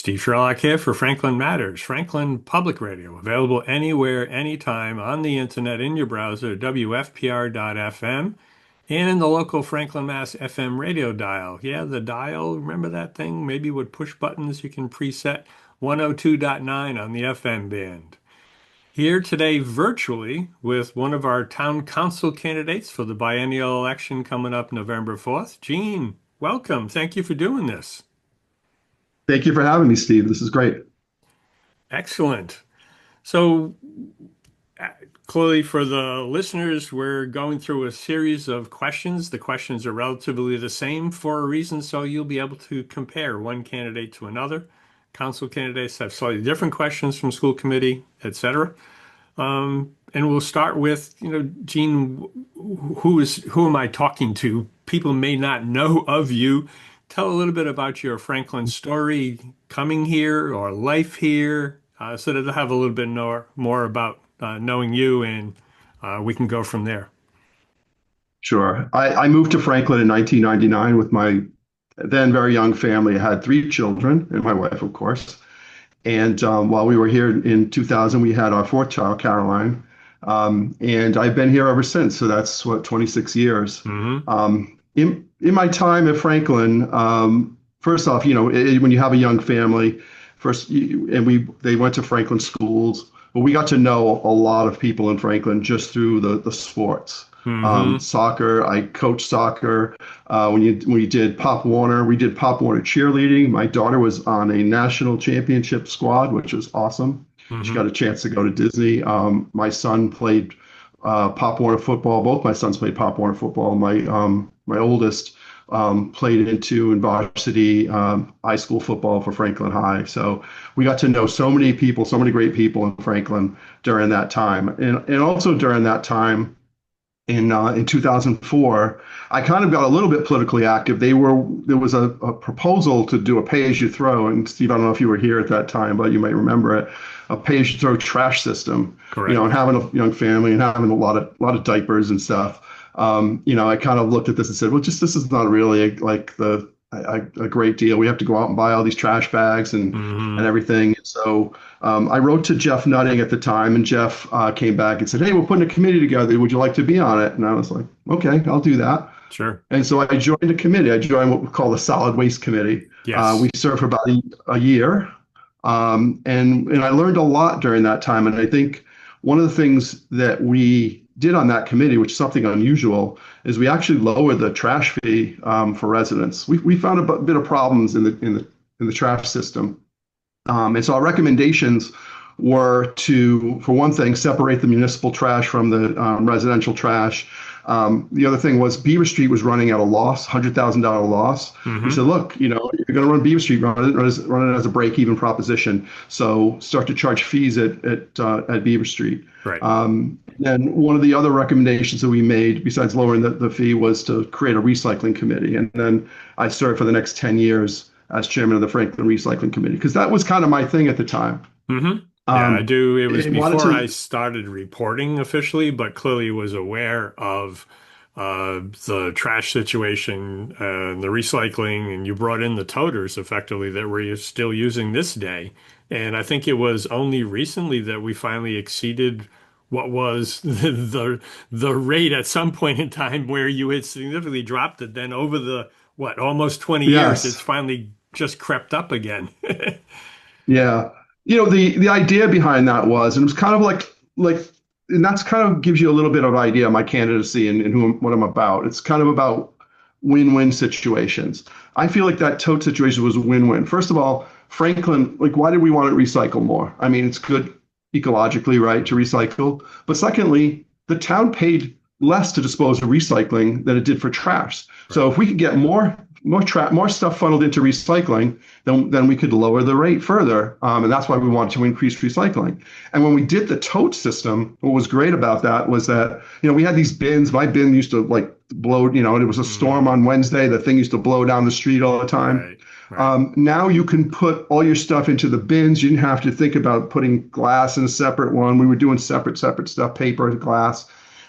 Steve Sherlock here for Franklin Matters, Franklin Public Radio, available anywhere, anytime on the internet in your browser, WFPR.FM, and in the local Franklin, Mass. FM radio dial. Yeah, the dial, remember that thing? Maybe with push buttons you can preset 102.9 on the FM band. Here today virtually with one of our town council candidates for the biennial election coming up November 4th. Gene, welcome. Thank you for doing this. Thank you for having me, Steve. This is great. Excellent. So, uh, clearly, for the listeners, we're going through a series of questions. The questions are relatively the same for a reason, so you'll be able to compare one candidate to another. Council candidates have slightly different questions from school committee, etc. And we'll start with, Gene, who am I talking to? People may not know of you. Tell a little bit about your Franklin story coming here or life here, so that they'll have a little bit more about knowing you, and we can go from there. Sure. I moved to Franklin in 1999 with my then very young family. I had three children and my wife, of course. And while we were here in 2000, we had our fourth child, Caroline. And I've been here ever since. So that's what, 26 years. Hmm. In my time at Franklin, first off, when you have a young family, they went to Franklin schools, but we got to know a lot of people in Franklin just through the sports. Hmm. Soccer, I coached soccer. When we did Pop Warner, we did Pop Warner cheerleading. My daughter was on a national championship squad, which was awesome. She Hmm. got a chance to go to Disney. My son played Pop Warner football. Both my sons played Pop Warner football. My oldest played in varsity high school football for Franklin High. So we got to know so many people, so many great people in Franklin during that time. And also during that time, in 2004, I kind of got a little bit politically active. There was a proposal to do a pay-as-you-throw, and Steve, I don't know if you were here at that time, but you might remember it, a pay-as-you-throw trash system. Correct. And having a young family and having a lot of diapers and stuff. I kind of looked at this and said, well, just this is not really a great deal. We have to go out and buy all these trash bags and Hmm. everything. So I wrote to Jeff Nutting at the time, and Jeff came back and said, hey, we're putting a committee together. Would you like to be on it? And I was like, okay, I'll do that. Sure. And so I joined a committee. I joined what we call the Solid Waste Committee. Yes. We served for about a year. And I learned a lot during that time. And I think one of the things that we did on that committee, which is something unusual, is we actually lowered the trash fee for residents. We found a bit of problems in the trash system, and so our recommendations were to, for one thing, separate the municipal trash from the residential trash. The other thing was Beaver Street was running at a loss, $100,000 loss. We Hmm. said, look, you're going to run Beaver Street, run it as a break-even proposition. So start to charge fees at Beaver Street. Right. Then one of the other recommendations that we made, besides lowering the fee, was to create a recycling committee. And then I served for the next 10 years as chairman of the Franklin Recycling Committee, because that was kind of my thing at the time. Hmm. Yeah, I do. It was I wanted before I to, started reporting officially, but clearly was aware of the trash situation, the recycling, and you brought in the toters effectively that we're still using this day. And I think it was only recently that we finally exceeded what was the rate at some point in time where you had significantly dropped it. Then over the almost 20 years, it's yes, finally just crept up again. yeah. The idea behind that was, and it was kind of like, and that's kind of gives you a little bit of idea of my candidacy and what I'm about. It's kind of about win-win situations. I feel like that tote situation was a win-win. First of all, Franklin, like, why did we want to recycle more? I mean, it's good ecologically, right, to recycle. But secondly, the town paid less to dispose of recycling than it did for trash. So Right. if we could get more stuff funneled into recycling, then we could lower the rate further. And that's why we wanted to increase recycling. And when we did the tote system, what was great about that was that, we had these bins. My bin used to like blow, and it was a storm Hmm. on Wednesday. The thing used to blow down the street all the time. Right. Right. Now you can put all your stuff into the bins. You didn't have to think about putting glass in a separate one. We were doing separate stuff, paper, glass.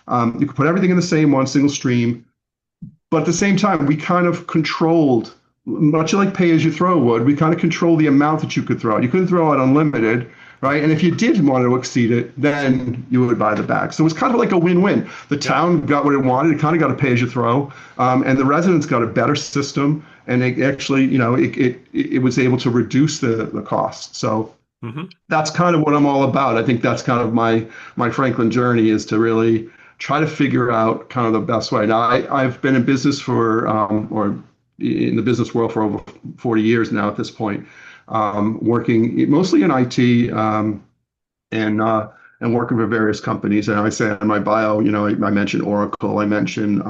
You could put everything in the same one, single stream. But at the same time, we kind of controlled much like pay as you throw would, we kind of control the amount that you could throw. You couldn't throw it unlimited, right? And if you did want to exceed it, then you would buy the bag. So it was kind of like a win-win. The Yep. town got what it wanted. It kind of got a pay as you throw, and the residents got a better system. And it actually, it was able to reduce the cost. So Hmm. that's kind of what I'm all about. I think that's kind of my Franklin journey is to really try to figure out kind of the best way. Now, I've been in business for or in the business world for over 40 years now at this point, working mostly in IT, and working for various companies. And I say in my bio, I mentioned Oracle, I mentioned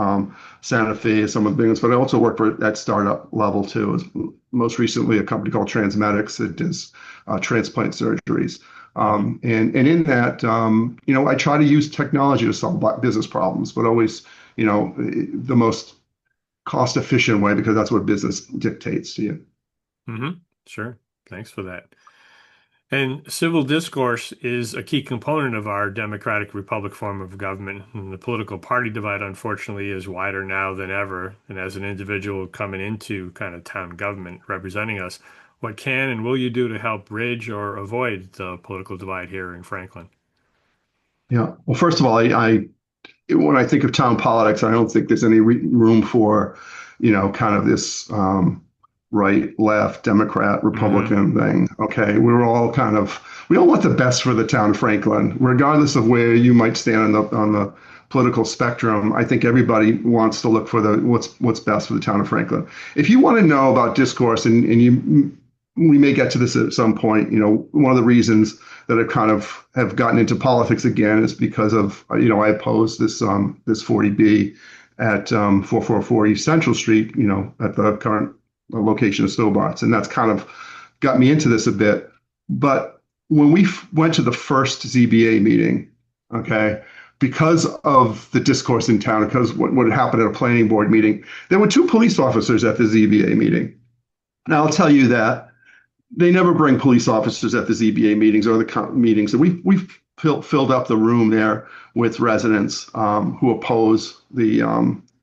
Santa Fe, some of the things, but I also work for at startup level too. Most recently, a company called Transmedics that does transplant surgeries. Hmm. And in that, I try to use technology to solve business problems, but always, the most cost efficient way because that's what business dictates to you. Hmm. Sure. Thanks for that. And civil discourse is a key component of our democratic republic form of government. And the political party divide, unfortunately, is wider now than ever. And as an individual coming into kind of town government representing us, what can and will you do to help bridge or avoid the political divide here in Franklin? Yeah. Well, first of all, when I think of town politics, I don't think there's any room for, kind of this right, left, Democrat, Hmm. Republican thing. Okay, we all want the best for the town of Franklin, regardless of where you might stand on the political spectrum. I think everybody wants to look for the what's best for the town of Franklin. If you want to know about discourse, and we may get to this at some point. One of the reasons that I kind of have gotten into politics again is because of I opposed this 40B at 444 East Central Street, at the current location of Stobart's, and that's kind of got me into this a bit. But when we went to the first ZBA meeting, okay, because of the discourse in town, because what had happened at a planning board meeting, there were two police officers at the ZBA meeting. Now I'll tell you that they never bring police officers at the ZBA meetings or the meetings. And we've filled up the room there with residents who oppose the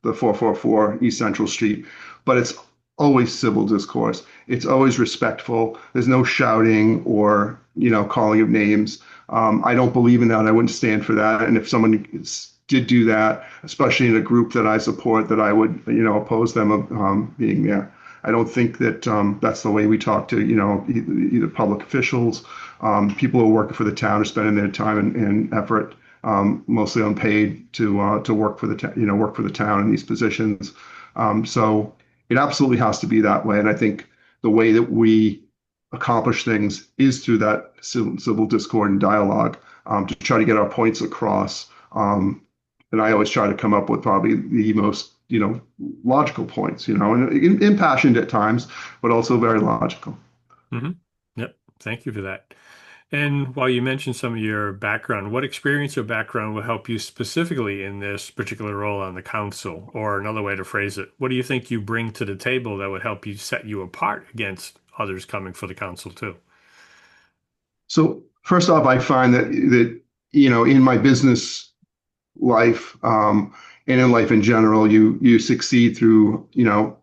444 East Central Street. But it's always civil discourse. It's always respectful. There's no shouting or calling of names. I don't believe in that. I wouldn't stand for that. And if someone did do that, especially in a group that I support, that I would oppose them being there. I don't think that that's the way we talk to, either public officials, people who are working for the town are spending their time and effort, mostly unpaid, to work for work for the town in these positions. So it absolutely has to be that way. And I think the way that we accomplish things is through that civil discord and dialogue, to try to get our points across. And I always try to come up with probably the most logical points, and impassioned at times, but also very logical. Hmm. Yep. Thank you for that. And while you mentioned some of your background, what experience or background will help you specifically in this particular role on the council? Or another way to phrase it, what do you think you bring to the table that would help you set you apart against others coming for the council too? So first off, I find that in my business life, and in life in general, you succeed through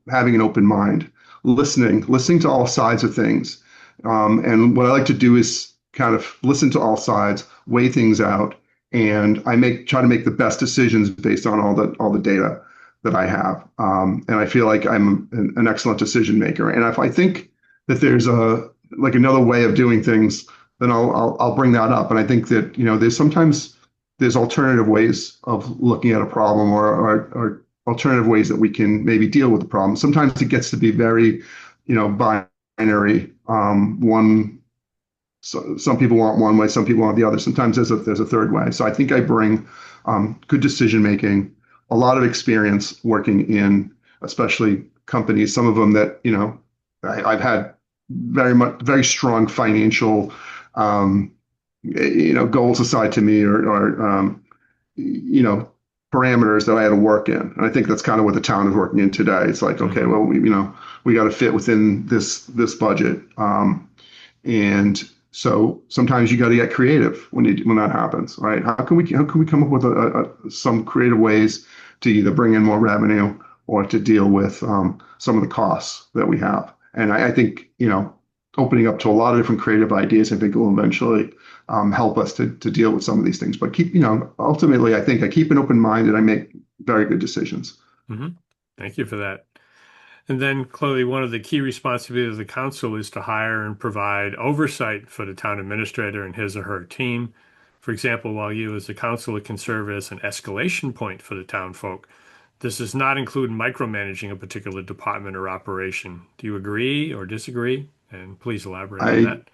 having an open mind, listening to all sides of things. And what I like to do is kind of listen to all sides, weigh things out, and try to make the best decisions based on all the data that I have. And I feel like I'm an excellent decision maker. And if I think that there's another way of doing things, then I'll bring that up. And I think that there's alternative ways of looking at a problem, or alternative ways that we can maybe deal with the problem. Sometimes it gets to be very, binary. So some people want one way, some people want the other. Sometimes there's a third way. So I think I bring good decision making, a lot of experience working in, especially companies. Some of them that I've had very strong financial goals assigned to me, or you know, parameters that I had to work in. And I think that's kind of what the town is working in today. It's like, okay, Hmm. well, we got to fit within this budget. And so sometimes you got to get creative when that happens, right? How can we come up with some creative ways to either bring in more revenue or to deal with some of the costs that we have. And I think, opening up to a lot of different creative ideas, I think will eventually help us to deal with some of these things. But ultimately, I think I keep an open mind and I make very good decisions. Hmm. Thank you for that. And then clearly one of the key responsibilities of the council is to hire and provide oversight for the town administrator and his or her team. For example, while you as the councilor can serve as an escalation point for the town folk, this does not include micromanaging a particular department or operation. Do you agree or disagree? And please elaborate on I that.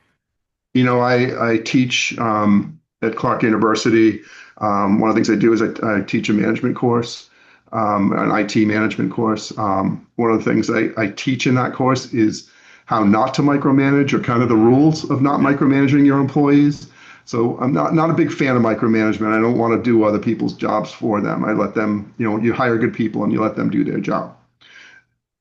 I teach at Clark University. One of the things I do is I teach a management course, an IT management course. One of the things I teach in that course is how not to micromanage, or kind of the Mm, rules of not yeah. micromanaging your employees. So I'm not a big fan of micromanagement. I don't want to do other people's jobs for them. I let them, you hire good people and you let them do their job.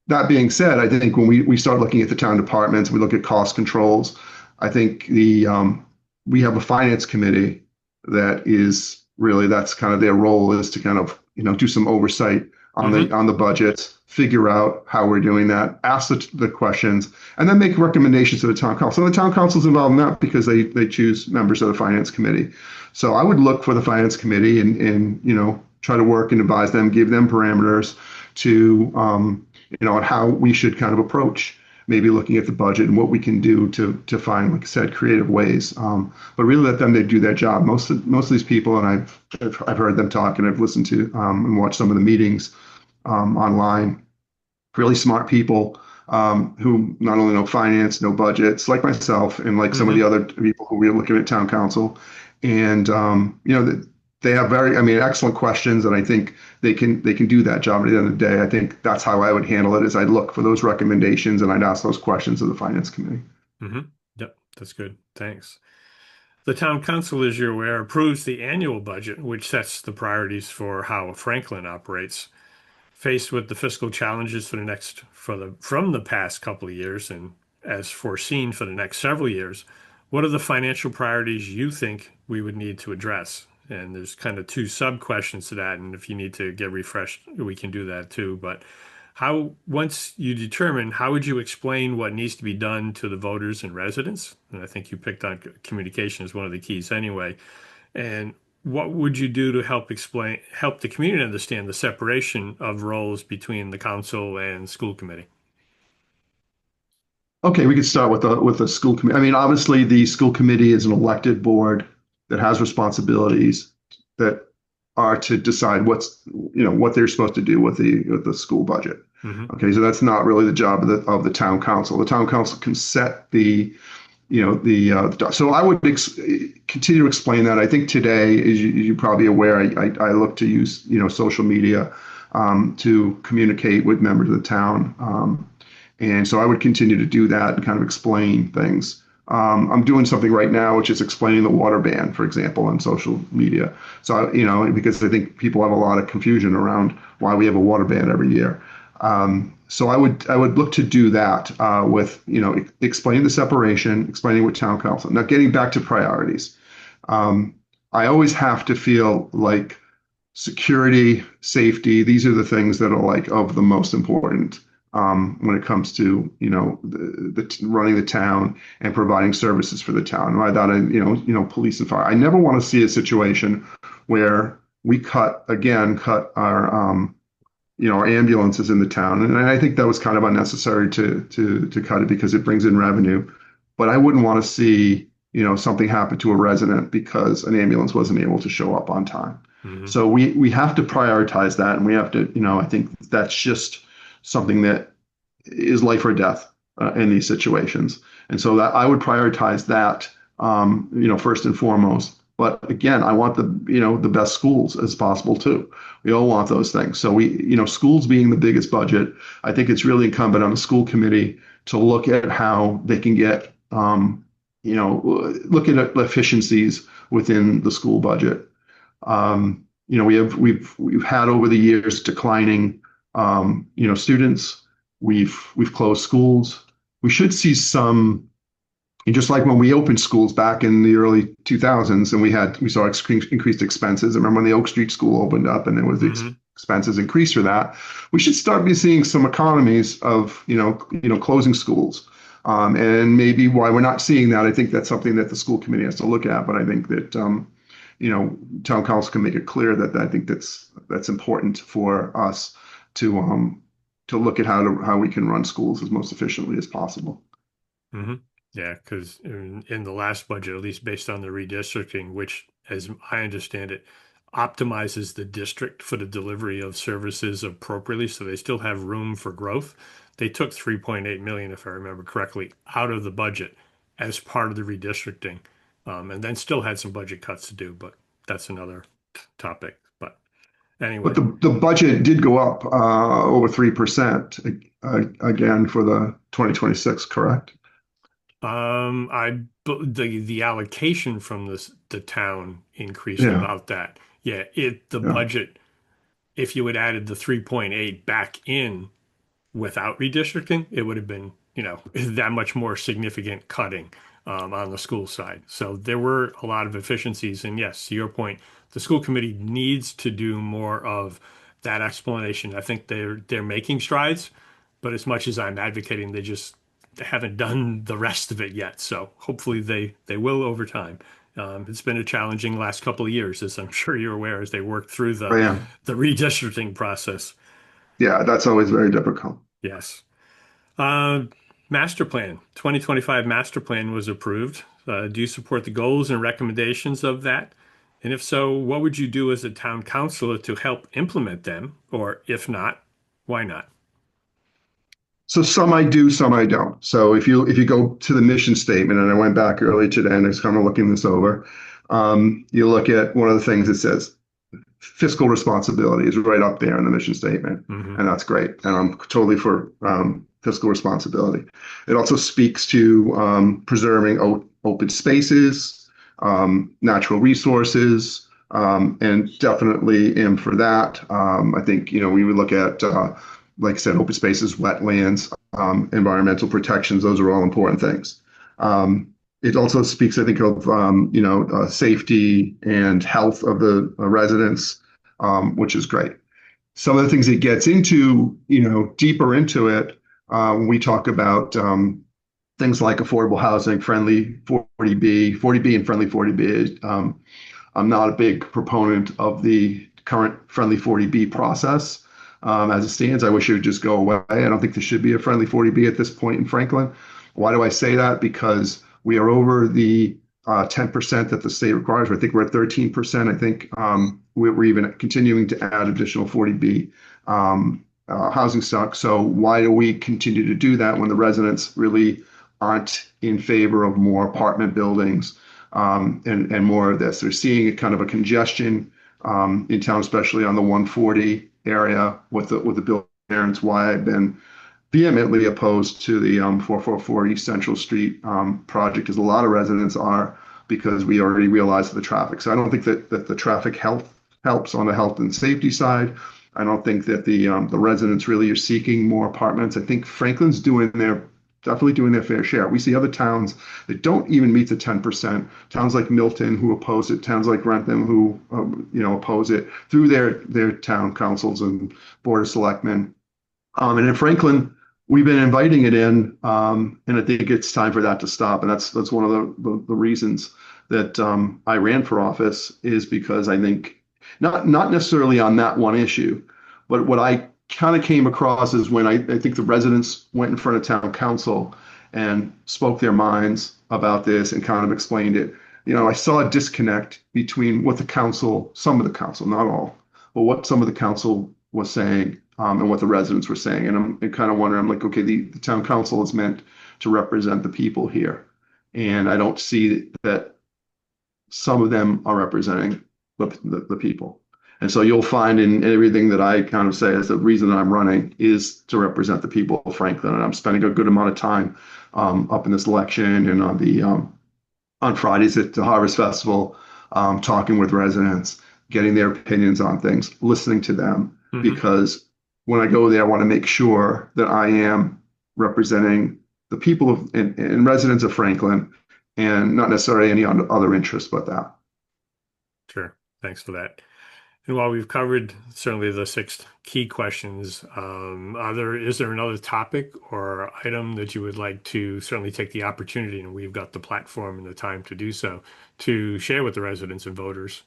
That being said, I think when we start looking at the town departments, we look at cost controls. I think we have a finance committee that is really, that's kind of their role, is to kind of do some oversight on the Hmm. on the budgets, figure out how we're doing that, ask the questions, and then make recommendations to the town council. And the town council is involved in that because they choose members of the finance committee. So I would look for the finance committee and try to work and advise them, give them parameters to on how we should kind of approach maybe looking at the budget and what we can do to find, like I said, creative ways. But really let them, they do their job. Most of these people, and I've heard them talk and I've listened to and watched some of the meetings online. Really smart people who not only know finance, know budgets, like myself, and like some of the Hmm. other people who we're looking at town council. And they have very, I mean, excellent questions, and I think they can do that job. At the end of the day, I think that's how I would handle it. Is I'd look for those recommendations and I'd ask those questions of the finance committee. Hmm. Yep, that's good. Thanks. The town council, as you're aware, approves the annual budget, which sets the priorities for how Franklin operates. Faced with the fiscal challenges from the past couple of years and as foreseen for the next several years, what are the financial priorities you think we would need to address? And there's kind of two sub questions to that. And if you need to get refreshed, we can do that too. But once you determine, how would you explain what needs to be done to the voters and residents? And I think you picked on communication as one of the keys anyway. And what would you do to help the community understand the separation of roles between the council and school committee? Okay, we could start with the school committee. I mean, obviously, the school committee is an elected board that has responsibilities that are to decide what they're supposed to do with the school budget. Hmm. Okay, so that's not really the job of the town council. The town council can set so I would continue to explain that. I think today, as you're probably aware, I look to use social media to communicate with members of the town. And so I would continue to do that and kind of explain things. I'm doing something right now, which is explaining the water ban, for example, on social media. So, because I think people have a lot of confusion around why we have a water ban every year. So I would look to do that with, explaining the separation, explaining what town council. Now, getting back to priorities, um, I always have to feel like security, safety, these are the things that are like of the most important when it comes to running the town and providing services for the town. Right? That police and fire. I never want to see a situation where we cut our ambulances in the town, and I think that was kind of unnecessary to cut it because it brings in revenue. But I wouldn't want to see something happen to a resident because an ambulance wasn't able to show up on time. Hmm. So we have to prioritize that, and we have to, I think that's just something that is life or death in these situations. And so that I would prioritize that, first and foremost. But again, I want the best schools as possible too. We all want those things. So schools being the biggest budget, I think it's really incumbent on the school committee to look at how they can get, look at efficiencies within the school budget. We've had over the years declining, students. We've closed schools. We should see some, and just like when we opened schools back in the early 2000s, and we saw increased expenses. I remember when the Oak Street School opened up, and there was Hmm. expenses increase for that, we should start be seeing some economies of, closing schools. And maybe why we're not seeing that, I think that's something that the school committee has to look at. But I think that, town council can make it clear that I think that's important for us to look at how we can run schools as most efficiently as possible. Hmm. Yeah, because in the last budget, at least based on the redistricting, which, as I understand it, optimizes the district for the delivery of services appropriately, so they still have room for growth. They took 3.8 million, if I remember correctly, out of the budget as part of the redistricting, and then still had some budget cuts to do, but that's another topic. But But anyway, the budget did go up over 3% again for the 2026, correct? the allocation from the town increased Yeah, about that. Yeah, the yeah, budget, if you had added the 3.8 back in without redistricting, it would have been, that much more significant cutting on the school side. So there were a lot of efficiencies. And yes, to your point, the school committee needs to do more of that explanation. I think they're making strides, but as much as I'm advocating, they haven't done the rest of it yet. So hopefully they will over time. It's been a challenging last couple of years, as I'm sure you're aware, as they work through yeah, the redistricting process. yeah. That's always very difficult. Yes. Uh, Master Plan, 2025 Master Plan was approved. Do you support the goals and recommendations of that? And if so, what would you do as a town councilor to help implement them? Or if not, why not? So some I do, some I don't. So if you go to the mission statement, and I went back earlier today and I was kind of looking this over, you look at one of the things it says fiscal responsibility is right up there in the mission statement, Hmm. and that's great. And I'm totally for fiscal responsibility. It also speaks to preserving open spaces, natural resources, and definitely am for that. I think we would look at, like I said, open spaces, wetlands, environmental protections. Those are all important things. It also speaks, I think, of safety and health of the residents, which is great. Some of the things it gets into, deeper into it, we talk about things like affordable housing, friendly 40B and friendly 40B. I'm not a big proponent of the current friendly 40B process as it stands. I wish it would just go away. I don't think there should be a friendly 40B at this point in Franklin. Why do I say that? Because we are over the 10% that the state requires. I think we're at 13%. I think we're even continuing to add additional 40B housing stock. So why do we continue to do that when the residents really aren't in favor of more apartment buildings and more of this? They're seeing a kind of a congestion in town, especially on the 140 area with the building there. And it's why I've been vehemently opposed to the 444 East Central Street project, as a lot of residents are, because we already realize the traffic. So I don't think that the traffic health helps on the health and safety side. I don't think that the residents really are seeking more apartments. I think Franklin's definitely doing their fair share. We see other towns that don't even meet the 10%. Towns like Milton who oppose it, towns like Rentham who oppose it through their town councils and board of selectmen. And in Franklin, we've been inviting it in, and I think it's time for that to stop. And that's one of the reasons that I ran for office, is because I think not necessarily on that one issue, but what I kind of came across is when I think the residents went in front of town council and spoke their minds about this and kind of explained it. I saw a disconnect between what some of the council, not all, but what some of the council was saying and what the residents were saying. And I'm kind of wondering, I'm like, okay, the town council is meant to represent the people here. And I don't see that some of them are representing the people. And so you'll find in everything that I kind of say is the reason that I'm running is to represent the people of Franklin. And I'm spending a good amount of time up in this election and on Fridays at the Harvest Festival, talking with residents, getting their opinions on things, listening to them, Hmm. because when I go there, I want to make sure that I am representing the people and residents of Franklin, and not necessarily any other interest but that. Sure. Thanks for that. And while we've covered certainly the six key questions, is there another topic or item that you would like to certainly take the opportunity, and we've got the platform and the time to do so, to share with the residents and voters?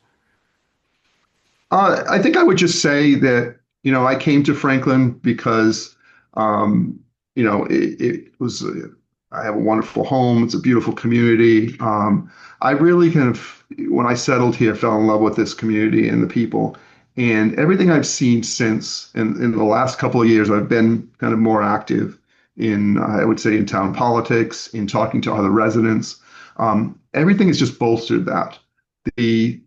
I think I would just say that, I came to Franklin because, um, it was, I have a wonderful home. It's a beautiful community. I really kind of, when I settled here, fell in love with this community and the people. And everything I've seen since, in the last couple of years, I've been kind of more active in, I would say, in town politics, in talking to other residents. Everything has just bolstered that the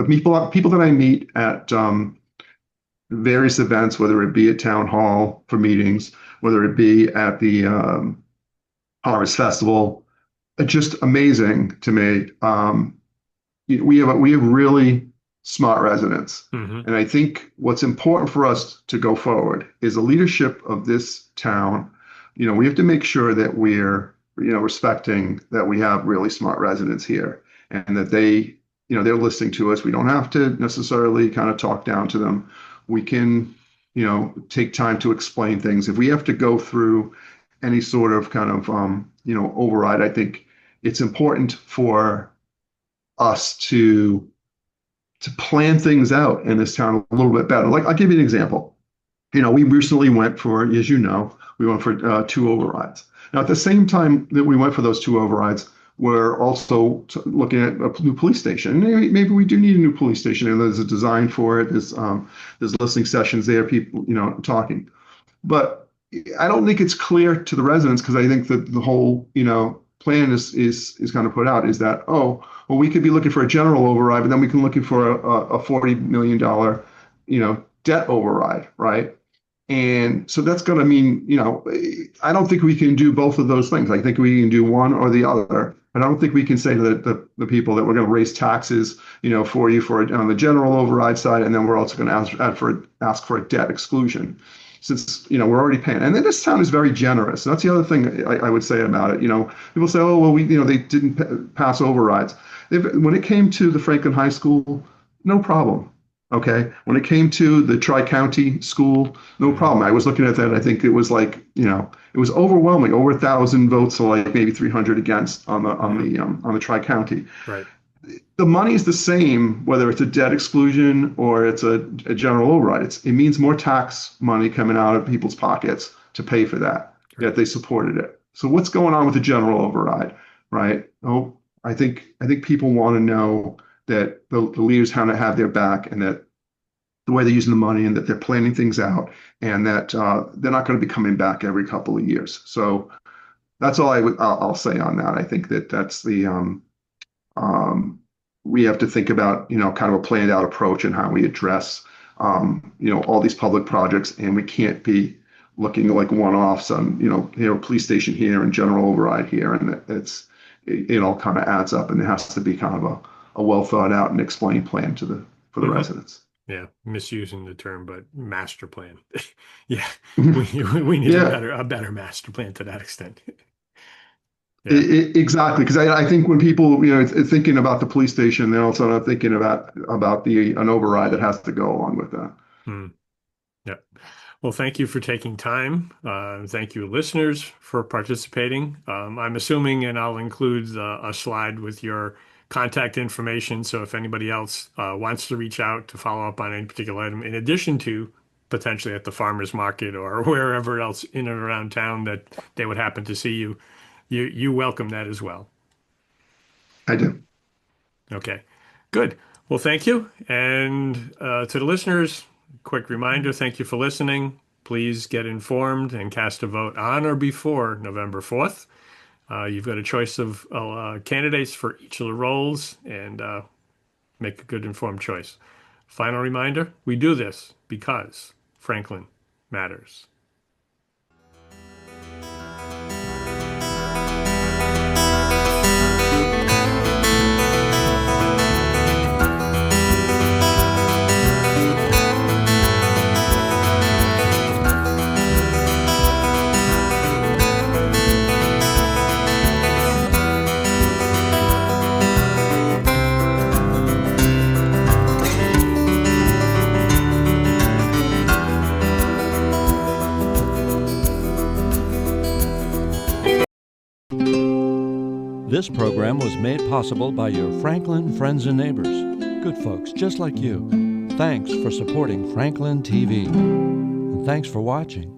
people that I meet at various events, whether it be at town hall for meetings, whether it be at the Harvest Festival, are just amazing to me. We have really smart residents, Hmm. and I think what's important for us to go forward is the leadership of this town. We have to make sure that we're respecting that we have really smart residents here, and that they're listening to us. We don't have to necessarily kind of talk down to them. We can take time to explain things. If we have to go through any sort of kind of override, I think it's important for us to plan things out in this town a little bit better. Like, I'll give you an example. We recently went for, as we went for two overrides. Now, at the same time that we went for those two overrides, we're also looking at a new police station. Maybe we do need a new police station, and there's a design for it. There's listening sessions there, people, talking. But I don't think it's clear to the residents, because I think that the whole, plan is kind of put out is that, oh, well, we could be looking for a general override, but then we can looking for a $40 million, debt override, right? And so that's going to mean, I don't think we can do both of those things. I think we can do one or the other. And I don't think we can say to the people that we're going to raise taxes, for you on the general override side, and then we're also going to ask for a debt exclusion, since we're already paying. And then this town is very generous. And that's the other thing I would say about it. People say, oh well, they didn't pass overrides. When it came to the Franklin High School, no problem. Okay. When it came to the Tri-County school, no Hmm. problem. I was looking at that. I think it was like, it was overwhelming, over 1,000 votes, so like maybe 300 against Hmm. on the Tri-County. Right. The money is the same, whether it's a debt exclusion or it's a general override. It means more tax money coming out of people's pockets to pay for that, Right. yet they supported it. So what's going on with the general override, right? Oh, I think people want to know that the leaders have their back, and that the way they're using the money, and that they're planning things out, and that they're not going to be coming back every couple of years. So that's all I'll say on that. I think that's um, we have to think about, kind of a planned out approach and how we address, all these public projects. And we can't be looking like one-offs on, police station here and general override here. And it all kind of adds up, and it has to be kind of a well thought out and explained plan for the Hmm. residents. Yeah, misusing the term, but master plan. Yeah, we need Yeah, a better master plan to that extent. Yeah. exactly. Because I think when people, thinking about the police station, they're also not thinking about an override that has to go along with that. Hmm. Yeah. Well, thank you for taking time. Thank you, listeners, for participating. I'm assuming, and I'll include a slide with your contact information. So if anybody else wants to reach out to follow up on any particular item, in addition to potentially at the farmer's market or wherever else in and around town that they would happen to see you, you welcome that as well. I do. Okay, good. Well, thank you. And to the listeners, quick reminder, thank you for listening. Please get informed and cast a vote on or before November 4th. You've got a choice of candidates for each of the roles, and make a good informed choice. Final reminder, we do this because Franklin matters. This program was made possible by your Franklin friends and neighbors, good folks just like you. Thanks for supporting Franklin TV. And thanks for watching.